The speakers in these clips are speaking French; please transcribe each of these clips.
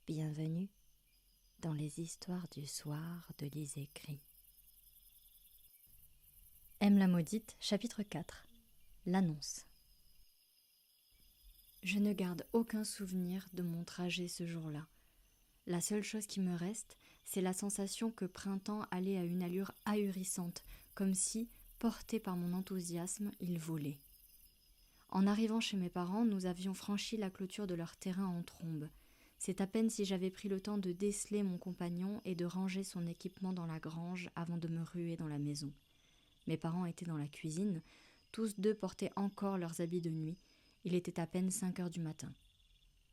Bienvenue dans les histoires du soir de Lisée Gris. M la maudite, chapitre 4. L'annonce. Je ne garde aucun souvenir de mon trajet ce jour-là. La seule chose qui me reste, c'est la sensation que Printemps allait à une allure ahurissante, comme si, porté par mon enthousiasme, il volait. En arrivant chez mes parents, nous avions franchi la clôture de leur terrain en trombe. C'est à peine si j'avais pris le temps de déceler mon compagnon et de ranger son équipement dans la grange avant de me ruer dans la maison. Mes parents étaient dans la cuisine, tous deux portaient encore leurs habits de nuit. Il était à peine 5 heures du matin.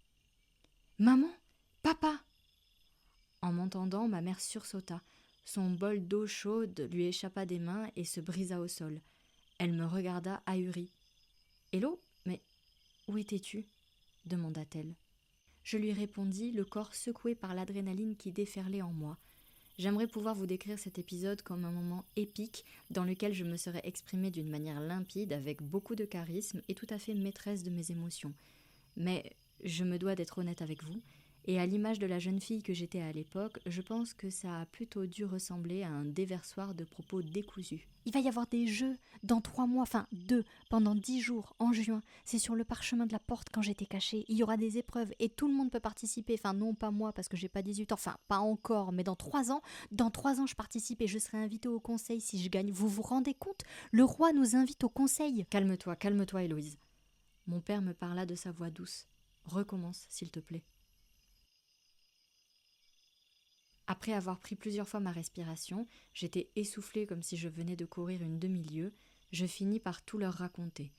« Maman! Papa !» En m'entendant, ma mère sursauta. Son bol d'eau chaude lui échappa des mains et se brisa au sol. Elle me regarda ahurie. « Hello, mais où étais-tu » demanda-t-elle. Je lui répondis, le corps secoué par l'adrénaline qui déferlait en moi. J'aimerais pouvoir vous décrire cet épisode comme un moment épique dans lequel je me serais exprimée d'une manière limpide, avec beaucoup de charisme et tout à fait maîtresse de mes émotions. Mais je me dois d'être honnête avec vous, et à l'image de la jeune fille que j'étais à l'époque, je pense que ça a plutôt dû ressembler à un déversoir de propos décousus. Il va y avoir des jeux dans 3 mois, enfin 2, pendant 10 jours, en juin. C'est sur le parchemin de la porte quand j'étais cachée. Il y aura des épreuves et tout le monde peut participer. Enfin non, pas moi parce que j'ai pas 18 ans, enfin pas encore, mais dans 3 ans je participe et je serai invitée au conseil si je gagne. Vous vous rendez compte ? Le roi nous invite au conseil. Calme-toi, Héloïse. Mon père me parla de sa voix douce. Recommence, s'il te plaît. Après avoir pris plusieurs fois ma respiration, j'étais essoufflée comme si je venais de courir une demi-lieue, je finis par tout leur raconter.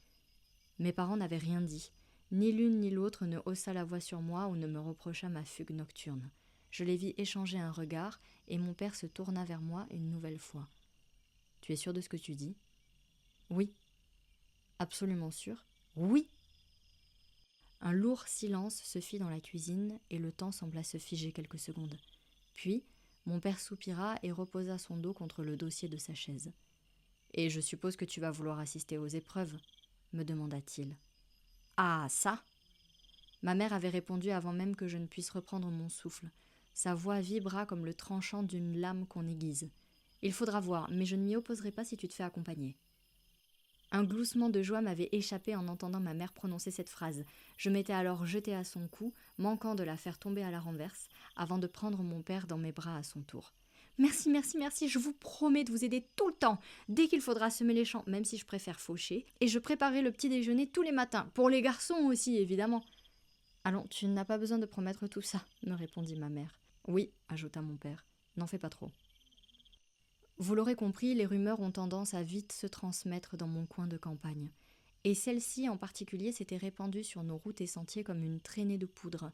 Mes parents n'avaient rien dit. Ni l'une ni l'autre ne haussa la voix sur moi ou ne me reprocha ma fugue nocturne. Je les vis échanger un regard et mon père se tourna vers moi une nouvelle fois. « Tu es sûre de ce que tu dis ?»« Oui. »« Absolument sûre ?»« Oui !» Un lourd silence se fit dans la cuisine et le temps sembla se figer quelques secondes. Puis, mon père soupira et reposa son dos contre le dossier de sa chaise. « Et je suppose que tu vas vouloir assister aux épreuves ?» me demanda-t-il. « Ah, ça !» Ma mère avait répondu avant même que je ne puisse reprendre mon souffle. Sa voix vibra comme le tranchant d'une lame qu'on aiguise. « Il faudra voir, mais je ne m'y opposerai pas si tu te fais accompagner. » Un gloussement de joie m'avait échappé en entendant ma mère prononcer cette phrase. Je m'étais alors jetée à son cou, manquant de la faire tomber à la renverse, avant de prendre mon père dans mes bras à son tour. « Merci, je vous promets de vous aider tout le temps, dès qu'il faudra semer les champs, même si je préfère faucher, et je préparerai le petit déjeuner tous les matins, pour les garçons aussi, évidemment. »« Allons, tu n'as pas besoin de promettre tout ça, » me répondit ma mère. « Oui, » ajouta mon père, « n'en fais pas trop. » Vous l'aurez compris, les rumeurs ont tendance à vite se transmettre dans mon coin de campagne. Et celle-ci en particulier s'était répandue sur nos routes et sentiers comme une traînée de poudre.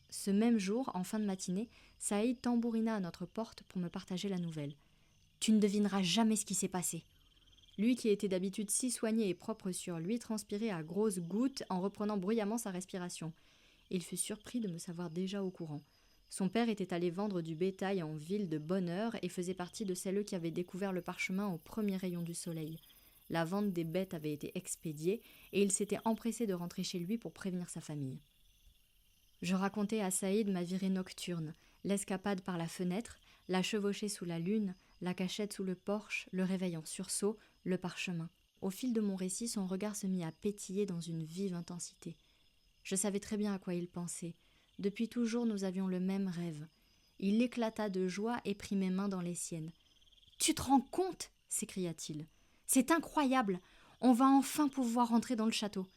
Ce même jour, en fin de matinée, Saïd tambourina à notre porte pour me partager la nouvelle. « Tu ne devineras jamais ce qui s'est passé. » Lui qui était d'habitude si soigné et propre sur lui transpirait à grosses gouttes en reprenant bruyamment sa respiration. Il fut surpris de me savoir déjà au courant. Son père était allé vendre du bétail en ville de bonne heure et faisait partie de celles qui avaient découvert le parchemin au premier rayon du soleil. La vente des bêtes avait été expédiée et il s'était empressé de rentrer chez lui pour prévenir sa famille. Je racontai à Saïd ma virée nocturne, l'escapade par la fenêtre, la chevauchée sous la lune, la cachette sous le porche, le réveil en sursaut, le parchemin. Au fil de mon récit, son regard se mit à pétiller dans une vive intensité. Je savais très bien à quoi il pensait. Depuis toujours, nous avions le même rêve. Il éclata de joie et prit mes mains dans les siennes. « Tu te rends compte ?» s'écria-t-il. « C'est incroyable. On va enfin pouvoir rentrer dans le château. »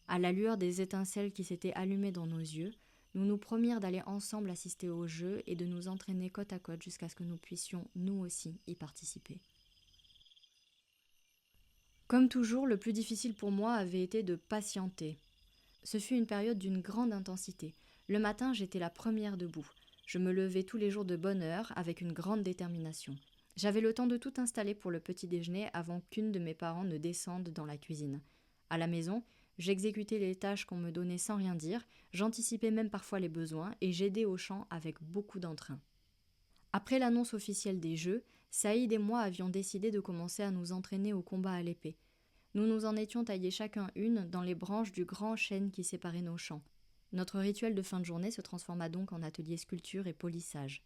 À la lueur des étincelles qui s'étaient allumées dans nos yeux, nous nous promîmes d'aller ensemble assister au jeu et de nous entraîner côte à côte jusqu'à ce que nous puissions, nous aussi, y participer. Comme toujours, le plus difficile pour moi avait été de patienter. Ce fut une période d'une grande intensité. Le matin, j'étais la première debout. Je me levais tous les jours de bonne heure, avec une grande détermination. J'avais le temps de tout installer pour le petit déjeuner avant qu'une de mes parents ne descende dans la cuisine. À la maison, j'exécutais les tâches qu'on me donnait sans rien dire, j'anticipais même parfois les besoins et j'aidais au champ avec beaucoup d'entrain. Après l'annonce officielle des jeux, Saïd et moi avions décidé de commencer à nous entraîner au combat à l'épée. Nous nous en étions taillés chacun une dans les branches du grand chêne qui séparait nos champs. Notre rituel de fin de journée se transforma donc en atelier sculpture et polissage.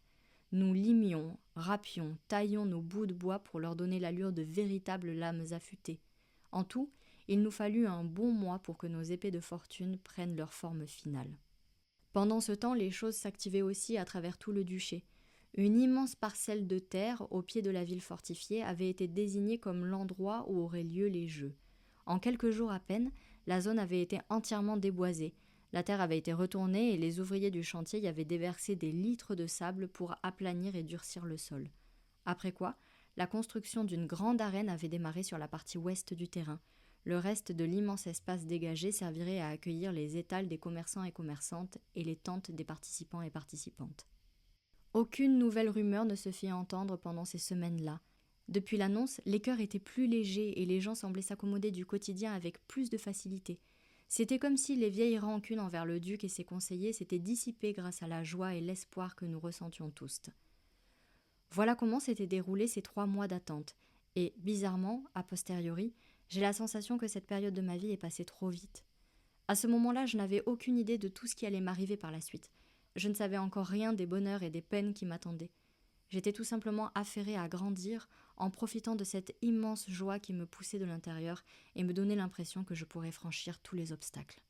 Nous limions, râpions, taillions nos bouts de bois pour leur donner l'allure de véritables lames affûtées. En tout, il nous fallut un bon mois pour que nos épées de fortune prennent leur forme finale. Pendant ce temps, les choses s'activaient aussi à travers tout le duché. Une immense parcelle de terre au pied de la ville fortifiée avait été désignée comme l'endroit où auraient lieu les jeux. En quelques jours à peine, la zone avait été entièrement déboisée. La terre avait été retournée et les ouvriers du chantier y avaient déversé des litres de sable pour aplanir et durcir le sol. Après quoi, la construction d'une grande arène avait démarré sur la partie ouest du terrain. Le reste de l'immense espace dégagé servirait à accueillir les étals des commerçants et commerçantes et les tentes des participants et participantes. Aucune nouvelle rumeur ne se fit entendre pendant ces semaines-là. Depuis l'annonce, les cœurs étaient plus légers et les gens semblaient s'accommoder du quotidien avec plus de facilité. C'était comme si les vieilles rancunes envers le duc et ses conseillers s'étaient dissipées grâce à la joie et l'espoir que nous ressentions tous. Voilà comment s'étaient déroulés ces 3 mois d'attente. Et, bizarrement, a posteriori, j'ai la sensation que cette période de ma vie est passée trop vite. À ce moment-là, je n'avais aucune idée de tout ce qui allait m'arriver par la suite. Je ne savais encore rien des bonheurs et des peines qui m'attendaient. J'étais tout simplement affairée à grandir en profitant de cette immense joie qui me poussait de l'intérieur et me donnait l'impression que je pourrais franchir tous les obstacles.